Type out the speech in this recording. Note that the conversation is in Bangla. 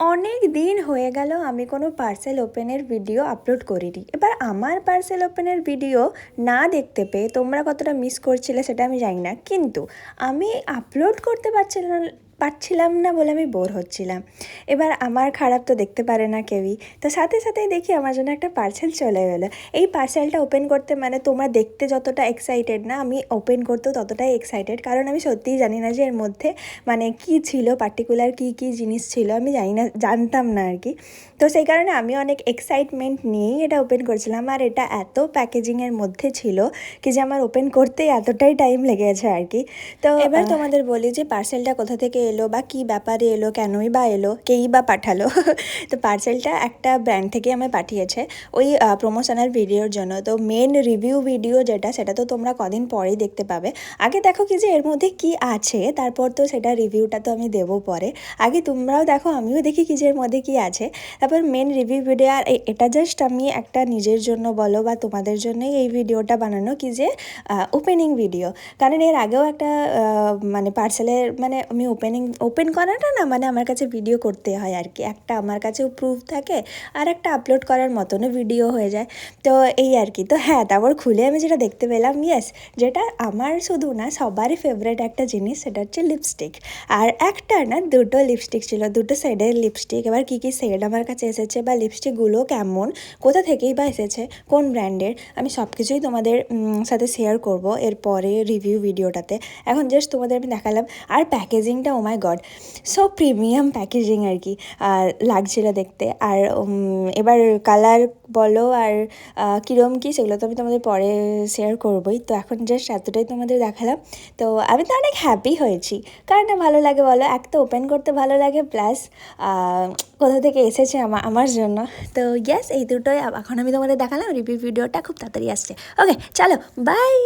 অনেক দিন হয়ে গেল আমি কোনো পার্সেল ওপেনের ভিডিও আপলোড করিনি। এবার আমার পার্সেল ওপেনের ভিডিও না দেখতে পেয়ে তোমরা কতটা মিস করছিলে সেটা আমি জানি না, কিন্তু আমি আপলোড করতে পারছিলাম না বলে আমি বোর হচ্ছিলাম। এবার আমার খারাপ তো দেখতে পারে না কেউই, তো সাথে সাথেই দেখি আমার জন্য একটা পার্সেল চলে গেলো। এই পার্সেলটা ওপেন করতে মানে তোমরা দেখতে যতটা এক্সাইটেড না, আমি ওপেন করতেও ততটাই এক্সাইটেড, কারণ আমি সত্যিই জানি না যে এর মধ্যে মানে কী ছিল, পার্টিকুলার কী জিনিস ছিল আমি জানি না, জানতাম না আর কি। তো সেই কারণে আমি অনেক এক্সাইটমেন্ট নিয়েই এটা ওপেন করছিলাম, আর এটা এত প্যাকেজিংয়ের মধ্যে ছিল কি যে আমার ওপেন করতেই এতটাই টাইম লেগেছে আর কি। তো এবার তোমাদের বলি যে পার্সেলটা কোথা থেকে এলো বা কী ব্যাপারে এলো, কেনই বা এলো, কেই বা পাঠালো। তো পার্সেলটা একটা ব্র্যান্ড থেকে আমায় পাঠিয়েছে ওই প্রমোশনাল ভিডিওর জন্য। তো মেন রিভিউ ভিডিও যেটা, সেটা তো তোমরা কদিন পরেই দেখতে পাবে। আগে দেখো কি যে এর মধ্যে কি আছে, তারপর তো সেটা রিভিউটা তো আমি দেবো পরে। আগে তোমরাও দেখো, আমিও দেখি কি যে এর মধ্যে কি আছে, তারপর মেন রিভিউ ভিডিও। আর এটা জাস্ট আমি একটা নিজের জন্য বলো বা তোমাদের জন্যই এই ভিডিওটা বানানো কি যে ওপেনিং ভিডিও। কারণ এর আগেও একটা মানে পার্সেলের মানে আমি ওপেন করাটা না, মানে আমার কাছে ভিডিও করতে হয় আর কি, একটা আমার কাছেও প্রুফ থাকে আর একটা আপলোড করার মতনও ভিডিও হয়ে যায়। তো এই আর কি। তো হ্যাঁ, তারপর খুলে আমি যেটা দেখতে পেলাম, ইয়েস, যেটা আমার শুধু না সবারই ফেভারিট একটা জিনিস, সেটা হচ্ছে লিপস্টিক। আর একটা না, দুটো লিপস্টিক ছিল, দুটো শেডের লিপস্টিক। এবার কী কী শেড আমার কাছে এসেছে বা লিপস্টিকগুলো কেমন, কোথা থেকেই বা এসেছে, কোন ব্র্যান্ডের, আমি সব কিছুই তোমাদের সাথে শেয়ার করব এরপরে রিভিউ ভিডিওটাতে। এখন জাস্ট তোমাদের আমি দেখালাম। আর প্যাকেজিংটা, ও মাই গড, সো প্রিমিয়াম প্যাকেজিং আর কি লাগছিল দেখতে। আর এবার কালার বলো আর কীরকম কী, সেগুলো তো আমি তোমাদের পরে শেয়ার করবোই। তো এখন জাস্ট এতটাই তোমাদের দেখালাম। তো আমি তো অনেক হ্যাপি হয়েছি। কার না ভালো লাগে বলো, এক তো ওপেন করতে ভালো লাগে, প্লাস কোথা থেকে এসেছে আমার জন্য। তো ইয়েস, এই দুটোই এখন আমি তোমাদের দেখালাম। রিভিউ ভিডিওটা খুব তাড়াতাড়ি আসছে। ওকে, চলো, বাই।